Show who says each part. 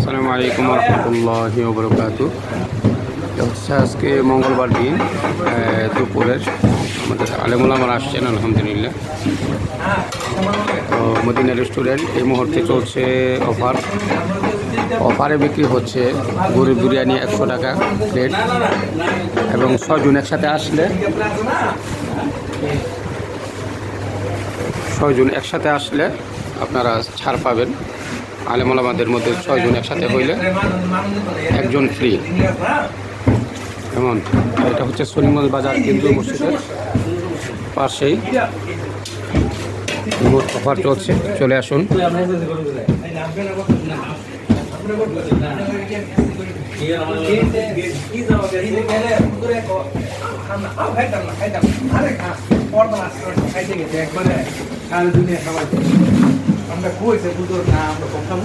Speaker 1: আসসালামু আলাইকুম রহমতুল্লাহি ওয়া বারাকাতুহু। হচ্ছে আজকে মঙ্গলবার দিন দুপুরের আমাদের আলেম ওলামারা আসছেন আলহামদুলিল্লাহ। তো মদিনা রেস্টুরেন্ট এই মুহূর্তে চলছে অফারে বিক্রি হচ্ছে গরুর বিরিয়ানি 100 টাকা প্লেট, এবং 6 জন একসাথে আসলে আপনারা ছাড় পাবেন। আলেম ওলামাদের মধ্যে 6 জন একসাথে হইলে একজন ফ্রি। এমন এটা হচ্ছে সলিমগঞ্জ বাজার কেন্দ্রীয় মসজিদের পাশেই অফার চলছে, চলে আসুন।
Speaker 2: আমরা কইছে দুটো না আমরা কম